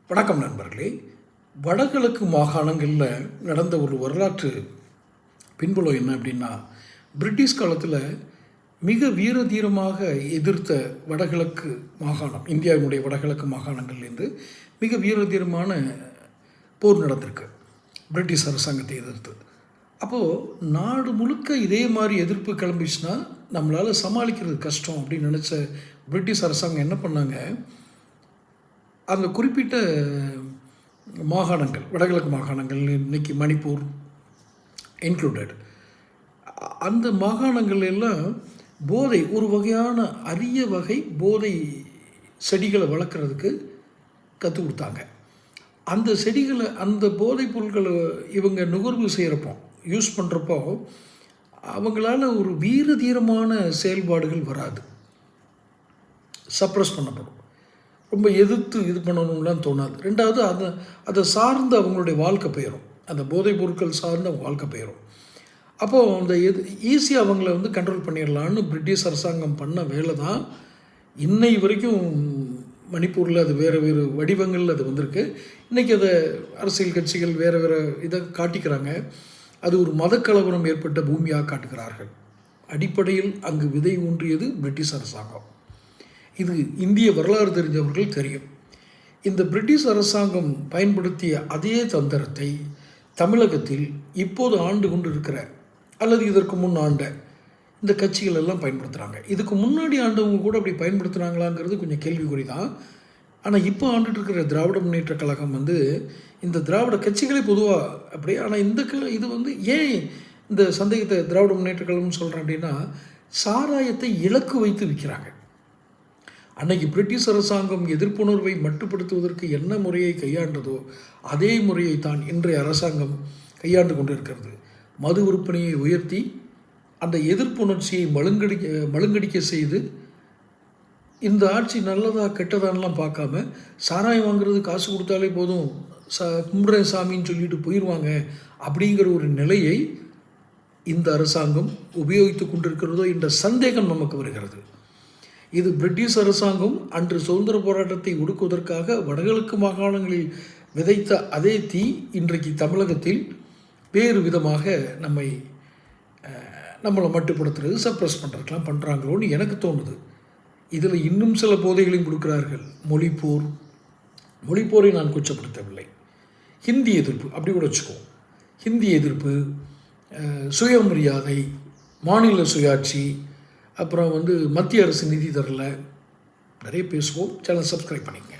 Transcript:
வணக்கம் நண்பர்களே. வடகிழக்கு மாகாணங்களில் நடந்த ஒரு வரலாற்று பின்புலம் என்ன அப்படின்னா, பிரிட்டிஷ் காலத்தில் மிக வீரதீரமாக எதிர்த்த வடகிழக்கு மாகாணம், இந்தியாவினுடைய வடகிழக்கு மாகாணங்கள்லேருந்து மிக வீரதீரமான போர் நடந்திருக்கு பிரிட்டிஷ் அரசாங்கத்தை எதிர்த்து. அப்போது நாடு முழுக்க இதே மாதிரி எதிர்ப்பு கிளம்பிச்சுன்னா நம்மளால் சமாளிக்கிறது கஷ்டம் அப்படின்னு நினச்ச பிரிட்டிஷ் அரசாங்கம் என்ன பண்ணாங்க, அந்த குறிப்பிட்ட மாகாணங்கள், வடகிழக்கு மாகாணங்கள், இன்றைக்கி மணிப்பூர் இன்க்ளூடட், அந்த மாகாணங்கள் எல்லாம் போதை, ஒரு வகையான அரிய வகை போதை செடிகளை வளர்க்குறதுக்கு கற்றுக் கொடுத்தாங்க. அந்த செடிகளை, அந்த போதைப் பொருட்களை இவங்க நுகர்வு செய்கிறப்போ, யூஸ் பண்ணுறப்போ அவங்களால ஒரு வீரதீரமான செயல்பாடுகள் வராது, சப்ரஸ் பண்ணப்படும். ரொம்ப எதிர்த்து இது பண்ணணும்லாம் தோணாது. ரெண்டாவது அதை சார்ந்து அவங்களுடைய வாழ்க்கை போயிடும், அந்த போதைப் பொருட்கள் சார்ந்து அவங்க வாழ்க்கை போயிடும். அப்போது அந்த ஈஸியாக அவங்கள கண்ட்ரோல் பண்ணிடலான்னு பிரிட்டிஷ் அரசாங்கம் பண்ண வேலை தான் இன்னை வரைக்கும் மணிப்பூரில் அது வேறு வேறு வடிவங்களில் அது வந்திருக்கு. இன்றைக்கி அதை அரசியல் கட்சிகள் வேறு வேறு இதை காட்டிக்கிறாங்க. அது ஒரு மதக்கலவரம் ஏற்பட்ட பூமியாக காட்டுகிறார்கள். அடிப்படையில் அங்கு விதை ஊன்றியது பிரிட்டிஷ் அரசாங்கம். இது இந்திய வரலாறு தெரிஞ்சவர்கள் தெரியும். இந்த பிரிட்டிஷ் அரசாங்கம் பயன்படுத்திய அதே தந்திரத்தை தமிழகத்தில் இப்போது ஆண்டு கொண்டு இருக்கிற அல்லது இதற்கு முன் ஆண்ட இந்த கட்சிகள் எல்லாம் பயன்படுத்துகிறாங்க. இதுக்கு முன்னாடி ஆண்டவங்க கூட அப்படி பயன்படுத்துகிறாங்களாங்கிறது கொஞ்சம் கேள்விக்குறி தான். ஆனால் இப்போ ஆண்டுட்டு இருக்கிற திராவிட முன்னேற்ற கழகம் இந்த திராவிட கட்சிகளே பொதுவாக அப்படி. ஆனால் இது ஏன் இந்த சந்தேகத்தை திராவிட முன்னேற்ற கழகம்னு சொல்கிறேன் அப்படின்னா, சாராயத்தை இலக்கு வைத்து விற்கிறாங்க. அன்னைக்கு பிரிட்டிஷ் அரசாங்கம் எதிர்ப்புணர்வை மட்டுப்படுத்துவதற்கு என்ன முறையை கையாண்டதோ அதே முறையை தான் இன்றைய அரசாங்கம் கையாண்டு கொண்டு இருக்கிறது. மது விற்பனையை உயர்த்தி அந்த எதிர்ப்புணர்ச்சியை மழுங்கடிக்க செய்து, இந்த ஆட்சி நல்லதா கெட்டதான்லாம் பார்க்காம சாராயம் வாங்குறது காசு கொடுத்தாலே போதும், கும்பிட்ற சாமின்னு சொல்லிட்டு போயிடுவாங்க அப்படிங்கிற ஒரு நிலையை இந்த அரசாங்கம் உபயோகித்து கொண்டிருக்கிறதோ என்ற சந்தேகம் நமக்கு வருகிறது. இது பிரிட்டிஷ் அரசாங்கம் அன்று சுதந்திர போராட்டத்தை ஒடுக்குவதற்காக வடகிழக்கு மாகாணங்களில் விதைத்த அதே தீ இன்றைக்கு தமிழகத்தில் வேறு விதமாக நம்மளை மட்டுப்படுத்துறது, சப்ரஸ் பண்ணுறதுக்கெலாம் பண்ணுறாங்களோன்னு எனக்கு தோணுது. இதில் இன்னும் சில போதைகளையும் கொடுக்குறார்கள். மொழிப்போரை நான் குற்றப்படுத்தவில்லை. ஹிந்தி எதிர்ப்பு அப்படி கூட வச்சுக்கோ. ஹிந்தி எதிர்ப்பு, சுயமரியாதை, மாநில சுயாட்சி, அப்புறம் மத்திய அரசு நிதி தரல, நிறைய பேசுவோம். சேனல் சப்ஸ்கிரைப் பண்ணிக்கங்க.